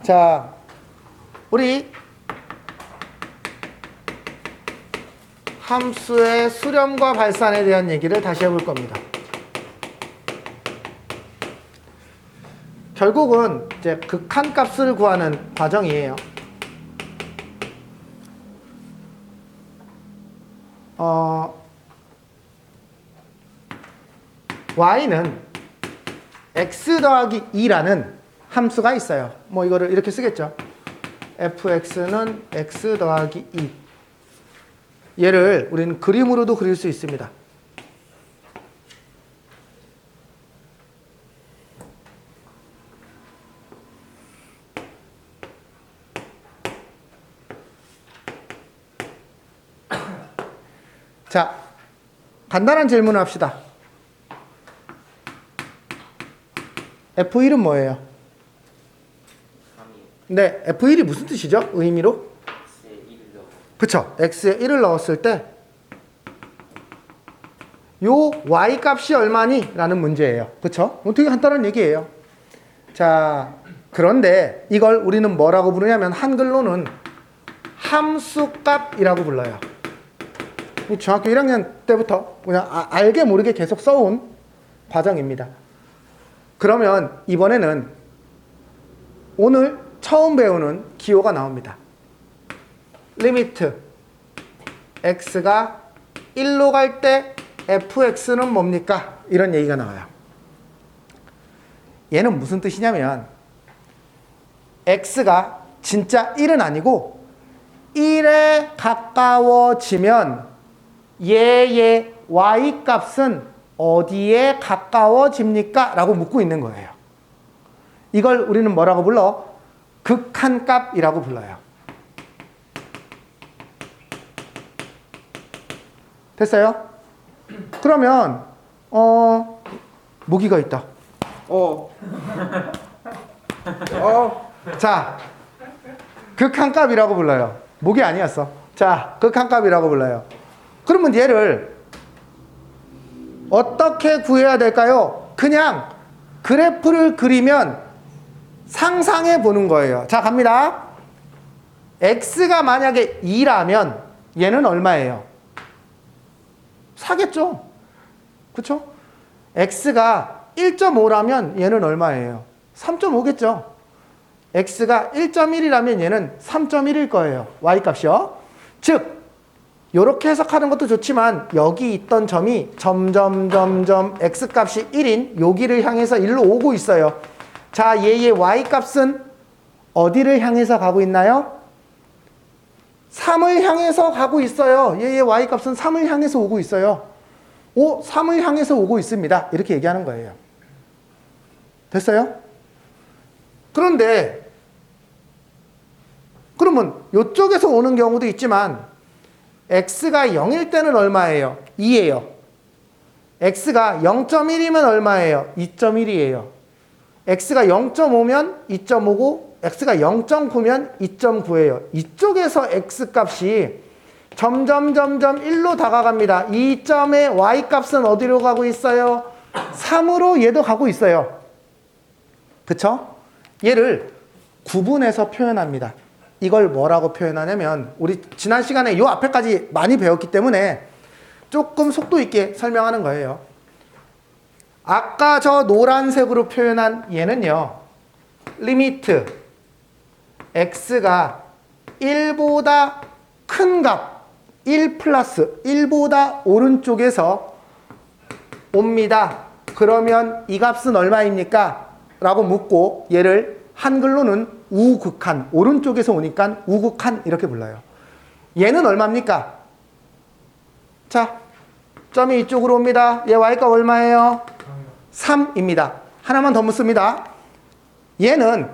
자, 우리 함수의 수렴과 발산에 대한 얘기를 다시 해볼 겁니다. 결국은 이제 극한값을 구하는 과정이에요. y는 x 더하기 2라는 함수가 있어요. 뭐 이거를 이렇게 쓰겠죠. fx는 x 더하기 2. 얘를 우리는 그림으로도 그릴 수 있습니다. 자, 간단한 질문을 합시다. F1은 뭐예요? 네, F1이 무슨 뜻이죠? 의미로? 그쵸. X에 1을 넣었을 때 요 Y 값이 얼마니? 라는 문제예요. 그쵸? 되게 간단한 얘기예요. 자, 그런데 이걸 우리는 뭐라고 부르냐면 한글로는 함수값이라고 불러요. 중학교 1학년 때부터 그냥 알게 모르게 계속 써온 과정입니다. 그러면 이번에는 오늘 처음 배우는 기호가 나옵니다. 리미트 x가 1로 갈 때 fx는 뭡니까? 이런 얘기가 나와요. 얘는 무슨 뜻이냐면 x가 진짜 1은 아니고 1에 가까워지면 얘의 y 값은 어디에 가까워집니까? 라고 묻고 있는 거예요. 이걸 우리는 뭐라고 불러? 극한값이라고 불러요. 됐어요? 그러면 모기가 있다. 자, 극한값이라고 불러요. 모기 아니었어. 자, 극한값이라고 불러요. 그러면 얘를 어떻게 구해야 될까요? 그냥 그래프를 그리면 상상해 보는 거예요. 자, 갑니다. x가 만약에 2라면 얘는 얼마예요? 4겠죠? 그쵸? x가 1.5라면 얘는 얼마예요? 3.5겠죠? x가 1.1이라면 얘는 3.1일 거예요. y 값이요. 즉 이렇게 해석하는 것도 좋지만 여기 있던 점이 점점 x값이 1인 여기를 향해서 1로 오고 있어요. 자, 얘의 y값은 어디를 향해서 가고 있나요? 3을 향해서 가고 있어요. 얘의 y값은 3을 향해서 오고 있어요. 3을 향해서 오고 있습니다. 이렇게 얘기하는 거예요. 됐어요? 그런데 그러면 이쪽에서 오는 경우도 있지만 x가 0일 때는 얼마예요? 2예요. x가 0.1이면 얼마예요? 2.1이에요. x가 0.5면 2.5고 x가 0.9면 2.9예요. 이쪽에서 x값이 점점 1로 다가갑니다. 이 점의 y값은 어디로 가고 있어요? 3으로 얘도 가고 있어요. 그쵸? 얘를 구분해서 표현합니다. 이걸 뭐라고 표현하냐면 우리 지난 시간에 이 앞에까지 많이 배웠기 때문에 조금 속도 있게 설명하는 거예요. 아까 저 노란색으로 표현한 얘는요. 리미트 x가 1보다 큰 값, 1 플러스 1보다 오른쪽에서 옵니다. 그러면 이 값은 얼마입니까? 라고 묻고 얘를 한글로는 우극한, 오른쪽에서 오니까 우극한 이렇게 불러요. 얘는 얼마입니까? 자, 점이 이쪽으로 옵니다. 얘 y가 얼마예요? 3입니다. 하나만 더 묻습니다. 얘는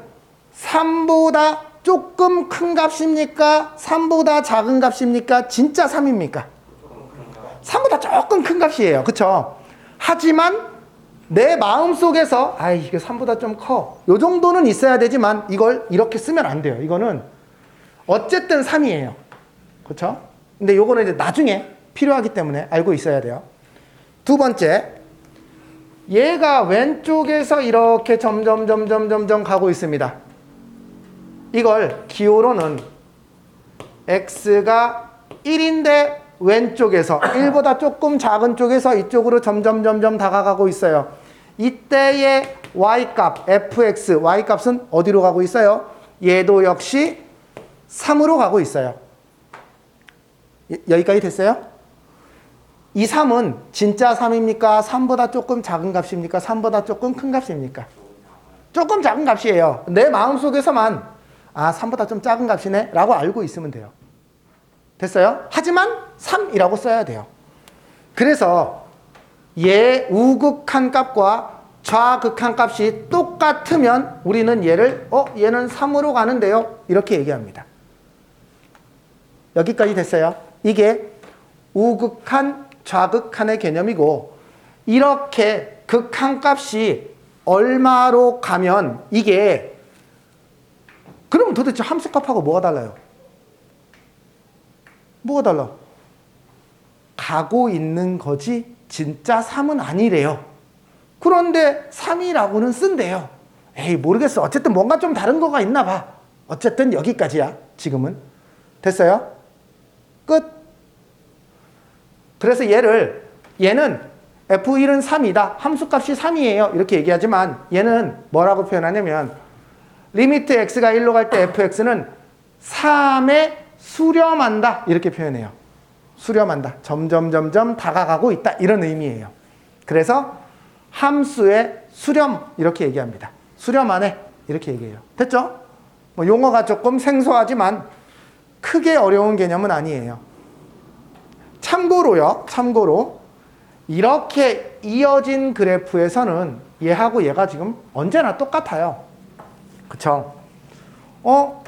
3보다 조금 큰 값입니까? 3보다 작은 값입니까? 진짜 3입니까? 3보다 조금 큰 값이에요. 그쵸? 하지만 내 마음속에서 이게 3보다 좀 커. 요 정도는 있어야 되지만 이걸 이렇게 쓰면 안 돼요. 이거는 어쨌든 3이에요. 그쵸? 근데 요거는 이제 나중에 필요하기 때문에 알고 있어야 돼요. 두 번째, 얘가 왼쪽에서 이렇게 점점 가고 있습니다. 이걸 기호로는 x가 1인데 왼쪽에서 1보다 조금 작은 쪽에서 이쪽으로 점점 다가가고 있어요. 이때의 y값 fx, y값은 어디로 가고 있어요? 얘도 역시 3으로 가고 있어요. 여기까지 됐어요? 이 3은 진짜 3입니까? 3보다 조금 작은 값입니까? 3보다 조금 큰 값입니까? 조금 작은 값이에요. 내 마음속에서만 3보다 좀 작은 값이네 라고 알고 있으면 돼요. 됐어요? 하지만 3이라고 써야 돼요. 그래서 얘 우극한 값과 좌극한 값이 똑같으면 우리는 얘를 얘는 3으로 가는데요 이렇게 얘기합니다. 여기까지 됐어요? 이게 우극한 좌극한의 개념이고, 이렇게 극한 값이 얼마로 가면 이게, 그럼 도대체 함수값하고 뭐가 달라요? 뭐가 달라? 가고 있는 거지 진짜 3은 아니래요. 그런데 3이라고는 쓴대요. 에이 모르겠어. 어쨌든 뭔가 좀 다른 거가 있나 봐. 어쨌든 여기까지야 지금은. 됐어요? 끝. 그래서 얘는 f1은 3이다. 함수값이 3이에요. 이렇게 얘기하지만 얘는 뭐라고 표현하냐면 리미트 x가 1로 갈 때 fx는 3에 수렴한다. 이렇게 표현해요. 수렴한다. 점점 다가가고 있다. 이런 의미예요. 그래서 함수의 수렴 이렇게 얘기합니다. 수렴하네. 이렇게 얘기해요. 됐죠? 뭐 용어가 조금 생소하지만 크게 어려운 개념은 아니에요. 참고로 이렇게 이어진 그래프에서는 얘하고 얘가 지금 언제나 똑같아요. 그쵸? 이거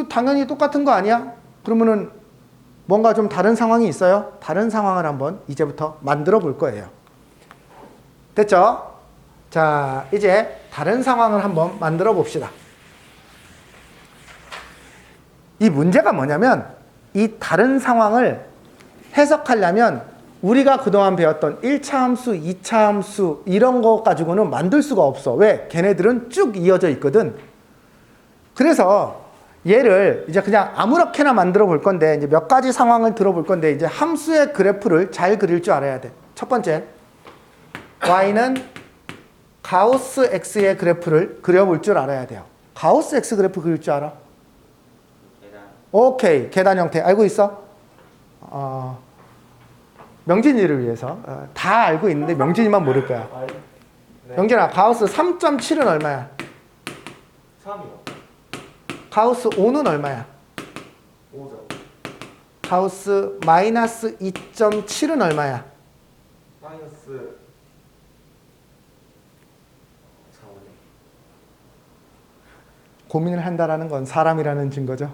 당연히 똑같은 거 아니야? 그러면은 뭔가 좀 다른 상황이 있어요? 다른 상황을 한번 이제부터 만들어 볼 거예요. 됐죠? 자, 이제 다른 상황을 한번 만들어 봅시다. 이 문제가 뭐냐면 이 다른 상황을 해석하려면 우리가 그동안 배웠던 1차 함수, 2차 함수 이런 거 가지고는 만들 수가 없어. 왜? 걔네들은 쭉 이어져 있거든. 그래서 얘를 이제 그냥 아무렇게나 만들어 볼 건데, 이제 몇 가지 상황을 들어볼 건데, 이제 함수의 그래프를 잘 그릴 줄 알아야 돼. 첫 번째, y는 가우스 x의 그래프를 그려볼 줄 알아야 돼요. 가우스 x 그래프 그릴 줄 알아? 계단. 오케이. 계단 형태. 알고 있어? 명진이를 위해서. 다 알고 있는데 명진이만 모를 거야. 네. 명진아, 가우스 3.7은 얼마야? 3이요. 가우스 5는 얼마야? 5죠. 가우스 마이너스 2.7은 얼마야? 마이너스 4. 고민을 한다라는 건 사람이라는 증거죠.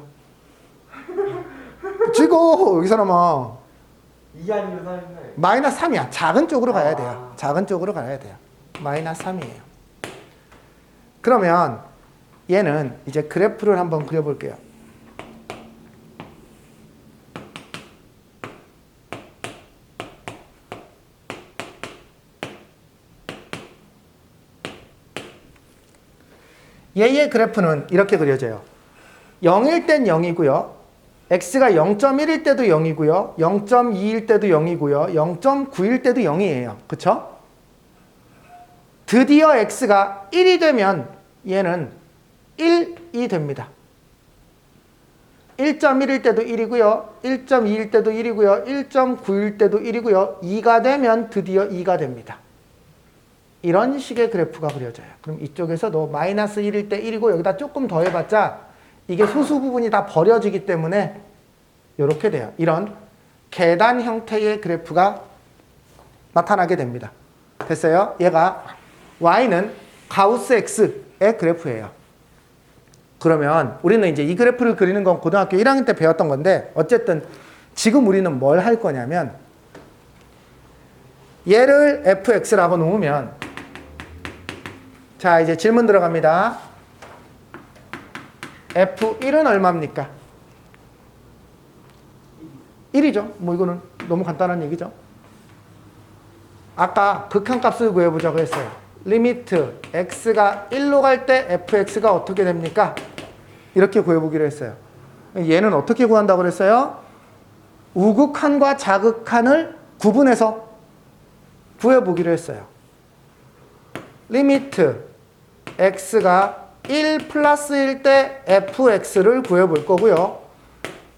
지고 이 사람아 2 아니면 3인가요? 마이너스 3이야. 작은 쪽으로 가야 돼요. 작은 쪽으로 가야 돼요. 마이너스 3이에요. 그러면 얘는 이제 그래프를 한번 그려볼게요. 얘의 그래프는 이렇게 그려져요. 0일 땐 0이고요. x가 0.1일 때도 0이고요. 0.2일 때도 0이고요. 0.9일 때도 0이에요. 그쵸? 드디어 x가 1이 되면 얘는 1이 됩니다. 1.1일 때도 1이고요. 1.2일 때도 1이고요. 1.9일 때도 1이고요. 2가 되면 드디어 2가 됩니다. 이런 식의 그래프가 그려져요. 그럼 이쪽에서도 마이너스 1일 때 1이고 여기다 조금 더 해봤자 이게 소수 부분이 다 버려지기 때문에 이렇게 돼요. 이런 계단 형태의 그래프가 나타나게 됩니다. 됐어요? 얘가 y는 가우스 x의 그래프예요. 그러면 우리는 이제 이 그래프를 그리는 건 고등학교 1학년 때 배웠던 건데, 어쨌든 지금 우리는 뭘 할 거냐면 얘를 fx라고 놓으면, 자 이제 질문 들어갑니다. f1은 얼마입니까? 1이죠. 뭐 이거는 너무 간단한 얘기죠. 아까 극한값을 구해보자고 했어요. 리미트 x가 1로 갈 때 fx가 어떻게 됩니까? 이렇게 구해보기로 했어요. 얘는 어떻게 구한다고 그랬어요? 우극한과 자극한을 구분해서 구해보기로 했어요. 리미트 x가 1 플러스일 때 fx를 구해볼 거고요.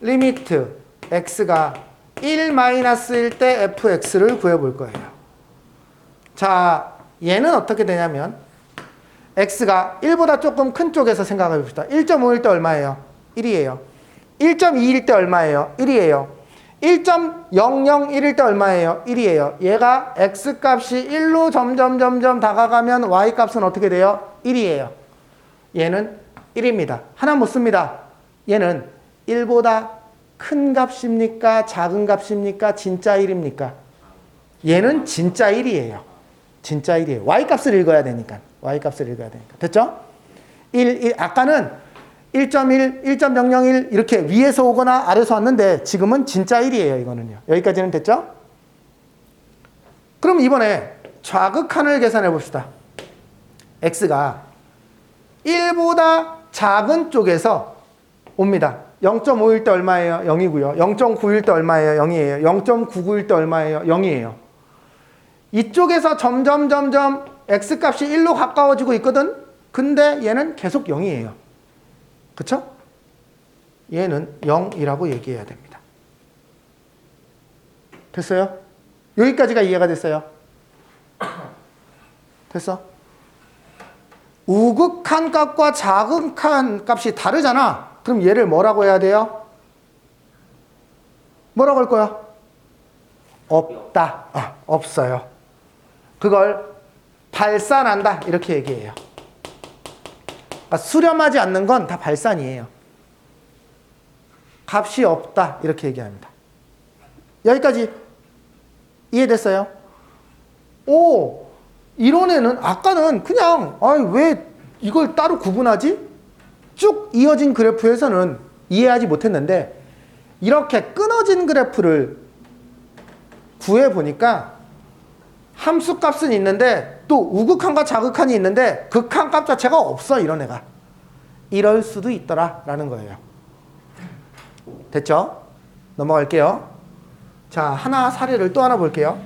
리미트 x가 1 마이너스일 때 fx를 구해볼 거예요. 자, 얘는 어떻게 되냐면 x가 1보다 조금 큰 쪽에서 생각해 봅시다. 1.5일 때 얼마예요? 1이에요. 1.2일 때 얼마예요? 1이에요. 1.001일 때 얼마예요? 1이에요. 얘가 x값이 1로 점점 다가가면 y값은 어떻게 돼요? 1이에요. 얘는 1입니다. 하나 못 씁니다. 얘는 1보다 큰 값입니까? 작은 값입니까? 진짜 1입니까? 얘는 진짜 1이에요. 진짜 1이에요. y값을 읽어야 되니까. y값을 읽어야 되니까. 됐죠? 1, 아까는 1.1, 1.001 이렇게 위에서 오거나 아래서 왔는데 지금은 진짜 1이에요. 이거는요. 여기까지는 됐죠? 그럼 이번에 좌극한을 계산해 봅시다. x가 1보다 작은 쪽에서 옵니다. 0.5일 때 얼마예요? 0이고요. 0.9일 때 얼마예요? 0이에요. 0.99일 때 얼마예요? 0이에요. 이쪽에서 점점 x값이 1로 가까워지고 있거든? 근데 얘는 계속 0이에요. 그쵸? 얘는 0이라고 얘기해야 됩니다. 됐어요? 여기까지가 이해가 됐어요? 됐어? 우극한 값과 자극한 값이 다르잖아. 그럼 얘를 뭐라고 해야 돼요? 뭐라고 할 거야? 없다. 없어요. 그걸 발산한다. 이렇게 얘기해요. 그러니까 수렴하지 않는 건 다 발산이에요. 값이 없다. 이렇게 얘기합니다. 여기까지 이해됐어요? 오, 이론에는 아까는 그냥 왜 이걸 따로 구분하지? 쭉 이어진 그래프에서는 이해하지 못했는데 이렇게 끊어진 그래프를 구해보니까 함수값은 있는데 또 우극한과 자극한이 있는데 극한값 자체가 없어. 이런 애가. 이럴 수도 있더라 라는 거예요. 됐죠? 넘어갈게요. 자, 사례를 또 하나 볼게요.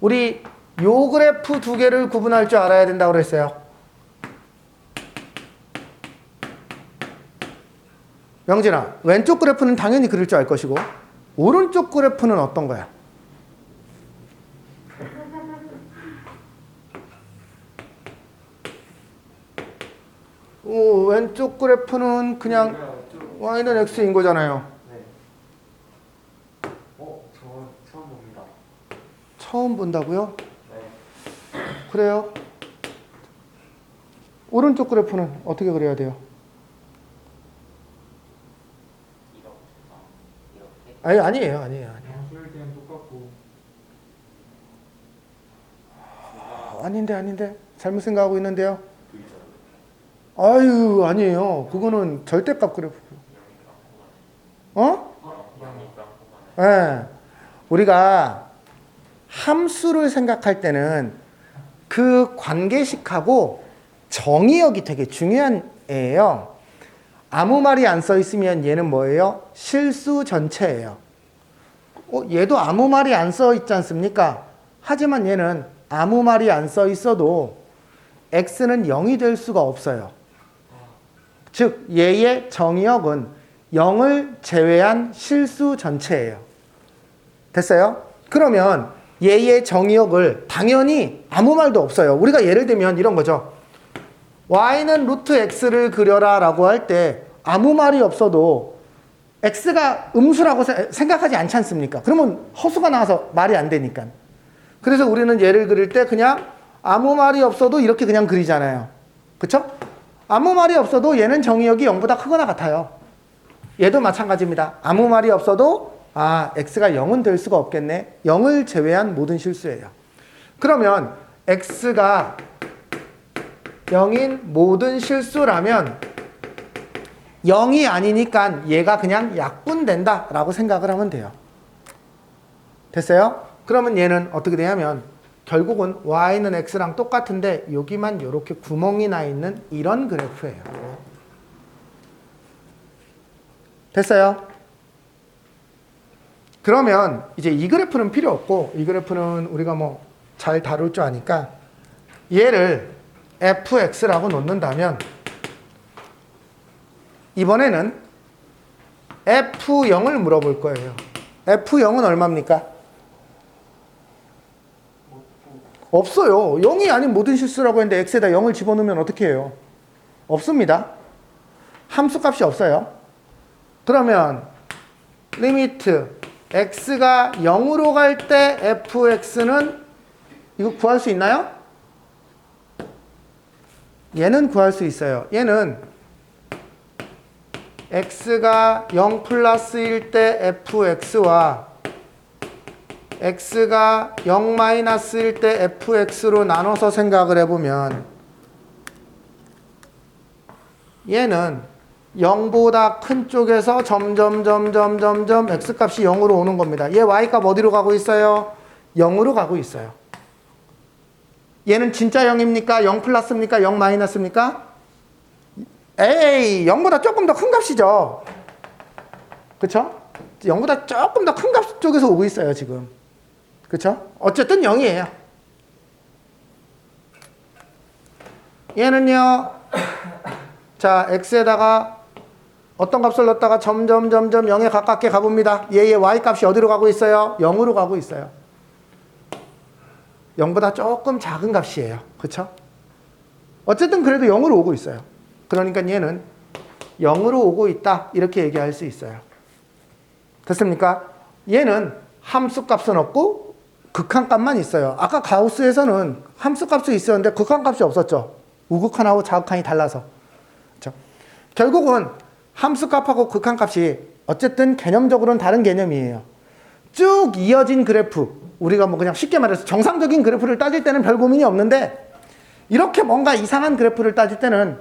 우리 요 그래프 두 개를 구분할 줄 알아야 된다고 그랬어요. 명진아, 왼쪽 그래프는 당연히 그릴 줄 알 것이고 오른쪽 그래프는 어떤 거야? 왼쪽 그래프는 그냥 y는 x인 거잖아요. 네. 저 처음 봅니다. 처음 본다고요? 네. 그래요? 오른쪽 그래프는 어떻게 그려야 돼요? 아니에요. 수일기는 똑같고. 아닌데. 잘못 생각하고 있는데요. 아니에요. 그거는 절대값 그래프. 네. 우리가 함수를 생각할 때는 그 관계식하고 정의역이 되게 중요한 애예요. 아무 말이 안 써 있으면 얘는 뭐예요? 실수 전체예요. 얘도 아무 말이 안 써 있지 않습니까? 하지만 얘는 아무 말이 안 써 있어도 x는 0이 될 수가 없어요. 즉 얘의 정의역은 0을 제외한 실수 전체예요. 됐어요? 그러면 얘의 정의역을 당연히 아무 말도 없어요. 우리가 예를 들면 이런 거죠. y는 루트 x를 그려라 라고 할 때 아무 말이 없어도 x가 음수라고 생각하지 않지 않습니까? 그러면 허수가 나와서 말이 안 되니까. 그래서 우리는 얘를 그릴 때 그냥 아무 말이 없어도 이렇게 그냥 그리잖아요. 그쵸? 아무 말이 없어도 얘는 정의역이 0보다 크거나 같아요. 얘도 마찬가지입니다. 아무 말이 없어도 x가 0은 될 수가 없겠네. 0을 제외한 모든 실수예요. 그러면 x가 0인 모든 실수라면 0이 아니니까 얘가 그냥 약분된다 라고 생각을 하면 돼요. 됐어요? 그러면 얘는 어떻게 되냐면 결국은 y는 x랑 똑같은데 여기만 이렇게 구멍이 나 있는 이런 그래프예요. 됐어요? 그러면 이제 이 그래프는 필요 없고 이 그래프는 우리가 뭐 잘 다룰 줄 아니까 얘를 fx라고 놓는다면 이번에는 f0을 물어볼 거예요. f0은 얼마입니까? 없어요. 0이 아닌 모든 실수라고 했는데 x에다 0을 집어넣으면 어떻게 해요? 없습니다. 함수값이 없어요. 그러면 리미트 x가 0으로 갈 때 fx는 이거 구할 수 있나요? 얘는 구할 수 있어요. 얘는 x가 0 플러스일 때 fx와 x가 0 마이너스일 때 fx로 나눠서 생각을 해보면 얘는 0보다 큰 쪽에서 점점 x값이 0으로 오는 겁니다. 얘 y값 어디로 가고 있어요? 0으로 가고 있어요. 얘는 진짜 0입니까? 0 플러스입니까? 0 마이너스입니까? 에이, 0보다 조금 더 큰 값이죠. 그쵸? 0보다 조금 더 큰 값 쪽에서 오고 있어요, 지금. 그쵸? 어쨌든 0이에요. 얘는요, 자, x에다가 어떤 값을 넣었다가 점점 0에 가깝게 가봅니다. 얘의 y값이 어디로 가고 있어요? 0으로 가고 있어요. 0보다 조금 작은 값이에요. 그쵸? 어쨌든 그래도 0으로 오고 있어요. 그러니까 얘는 0으로 오고 있다. 이렇게 얘기할 수 있어요. 됐습니까? 얘는 함수값은 없고 극한값만 있어요. 아까 가우스에서는 함수값이 있었는데 극한값이 없었죠. 우극한하고 자극한이 달라서. 그쵸? 결국은 함수값하고 극한값이 어쨌든 개념적으로는 다른 개념이에요. 쭉 이어진 그래프, 우리가 뭐 그냥 쉽게 말해서 정상적인 그래프를 따질 때는 별 고민이 없는데 이렇게 뭔가 이상한 그래프를 따질 때는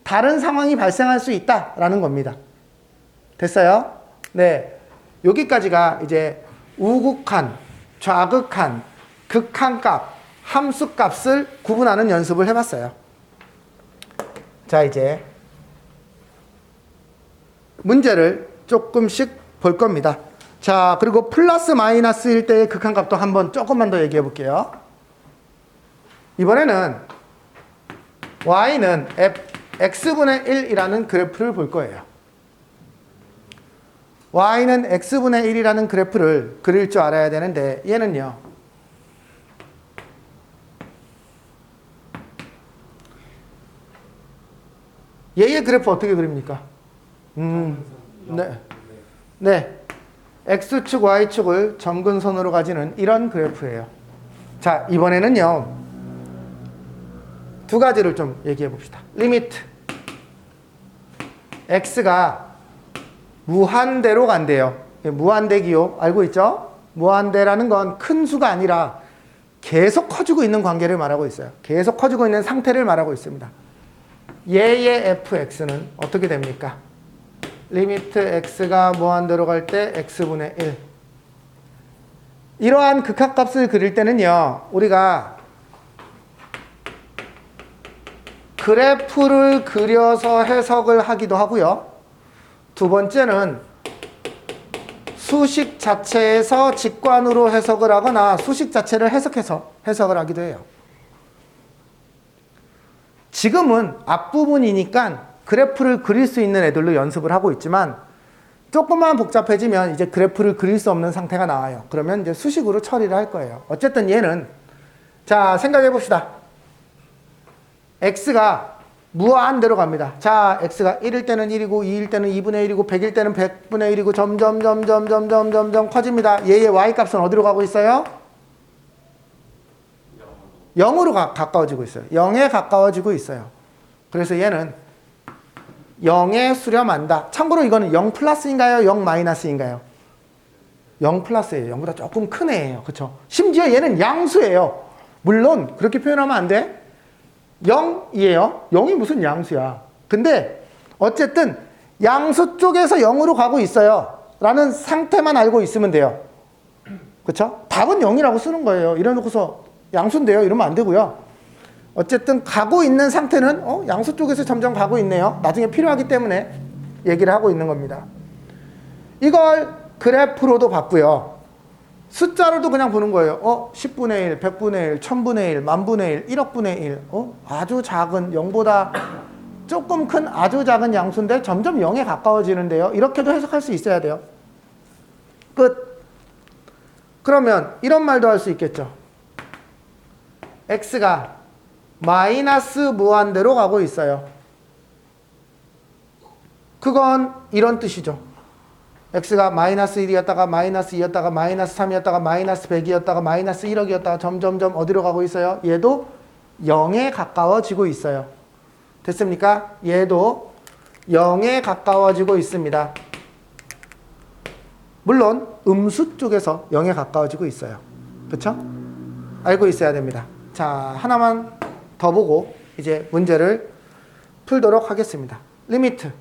다른 상황이 발생할 수 있다라는 겁니다. 됐어요? 네. 여기까지가 이제 우극한, 좌극한, 극한값, 함수값을 구분하는 연습을 해봤어요. 자, 이제 문제를 조금씩 볼 겁니다. 자, 그리고 플러스 마이너스일 때의 극한값도 한번 조금만 더 얘기해 볼게요. 이번에는 y는 x분의 1이라는 그래프를 볼 거예요. y는 x분의 1이라는 그래프를 그릴 줄 알아야 되는데 얘는요. 얘의 그래프 어떻게 그립니까? 네. 네. x축, y축을 점근선으로 가지는 이런 그래프예요. 자, 이번에는요. 두 가지를 좀 얘기해 봅시다. 리미트. x가 무한대로 간대요. 무한대기요. 알고 있죠? 무한대라는 건 큰 수가 아니라 계속 커지고 있는 관계를 말하고 있어요. 계속 커지고 있는 상태를 말하고 있습니다. 얘의 fx는 어떻게 됩니까? 리미트 x가 무한대로 갈 때 x분의 1. 이러한 극한값을 그릴 때는요. 우리가 그래프를 그려서 해석을 하기도 하고요. 두 번째는 수식 자체에서 직관으로 해석을 하거나 수식 자체를 해석해서 해석을 하기도 해요. 지금은 앞부분이니까 그래프를 그릴 수 있는 애들로 연습을 하고 있지만 조금만 복잡해지면 이제 그래프를 그릴 수 없는 상태가 나와요. 그러면 이제 수식으로 처리를 할 거예요. 어쨌든 얘는 자, 생각해 봅시다. x가 무한대로 갑니다. 자, x가 1일 때는 1이고 2일 때는 2분의 1이고 100일 때는 100분의 1이고 점점 커집니다. 얘의 y값은 어디로 가고 있어요? 0으로 가까워지고 있어요. 0에 가까워지고 있어요. 그래서 얘는 0에 수렴한다. 참고로 이거는 0 플러스인가요? 0 마이너스인가요? 0 플러스예요. 0보다 조금 큰 애예요. 그렇죠? 심지어 얘는 양수예요. 물론 그렇게 표현하면 안 돼. 0이에요. 0이 무슨 양수야. 근데 어쨌든 양수 쪽에서 0으로 가고 있어요. 라는 상태만 알고 있으면 돼요. 그렇죠? 답은 0이라고 쓰는 거예요. 이래놓고서 양수인데요. 이러면 안 되고요. 어쨌든 가고 있는 상태는 양수 쪽에서 점점 가고 있네요. 나중에 필요하기 때문에 얘기를 하고 있는 겁니다. 이걸 그래프로도 봤고요. 숫자로도 그냥 보는 거예요. 10분의 1, 100분의 1, 1000분의 1, 만분의 1, 1억분의 1. 아주 작은 0보다 조금 큰 아주 작은 양수인데 점점 0에 가까워지는데요. 이렇게도 해석할 수 있어야 돼요. 끝. 그러면 이런 말도 할 수 있겠죠. x가 마이너스 무한대로 가고 있어요. 그건 이런 뜻이죠. x가 마이너스 1이었다가 마이너스 2였다가 마이너스 3이었다가 마이너스 100이었다가 마이너스 1억이었다가 점점점 어디로 가고 있어요? 얘도 0에 가까워지고 있어요. 됐습니까? 얘도 0에 가까워지고 있습니다. 물론 음수 쪽에서 0에 가까워지고 있어요. 그렇죠? 알고 있어야 됩니다. 자, 하나만 더 보고 이제 문제를 풀도록 하겠습니다. 리미트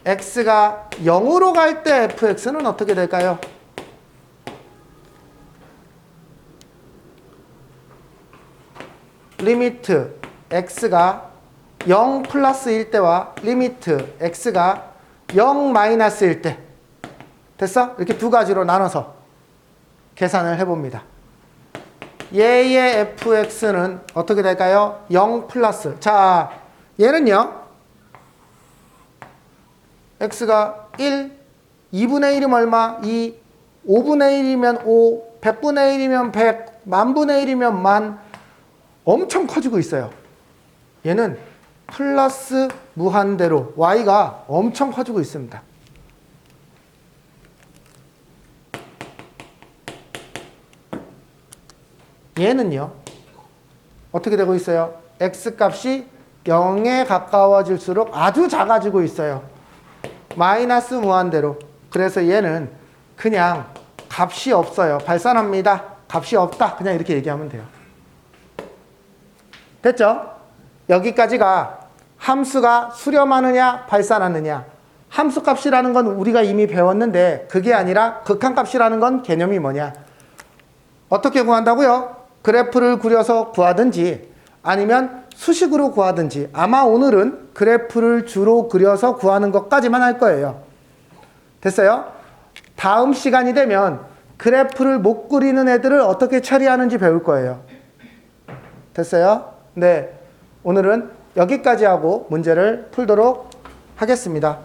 x가 0으로 갈 때 fx는 어떻게 될까요? 리미트 x가 0 플러스일 때와 리미트 x가 0 마이너스일 때 됐어? 이렇게 두 가지로 나눠서 계산을 해봅니다. 얘의 fx는 어떻게 될까요? 0 플러스. 자, 얘는요. x가 1, 2분의 1이면 얼마? 2, 5분의 1이면 5, 100분의 1이면 100, 만분의 1이면 만. 엄청 커지고 있어요. 얘는 플러스 무한대로 y가 엄청 커지고 있습니다. 얘는요. 어떻게 되고 있어요? x값이 0에 가까워질수록 아주 작아지고 있어요. 마이너스 무한대로. 그래서 얘는 그냥 값이 없어요. 발산합니다. 값이 없다. 그냥 이렇게 얘기하면 돼요. 됐죠? 여기까지가 함수가 수렴하느냐 발산하느냐. 함수값이라는 건 우리가 이미 배웠는데 그게 아니라 극한값이라는 건 개념이 뭐냐. 어떻게 구한다고요? 그래프를 그려서 구하든지 아니면 수식으로 구하든지. 아마 오늘은 그래프를 주로 그려서 구하는 것까지만 할 거예요. 됐어요? 다음 시간이 되면 그래프를 못 그리는 애들을 어떻게 처리하는지 배울 거예요. 됐어요? 네. 오늘은 여기까지 하고 문제를 풀도록 하겠습니다.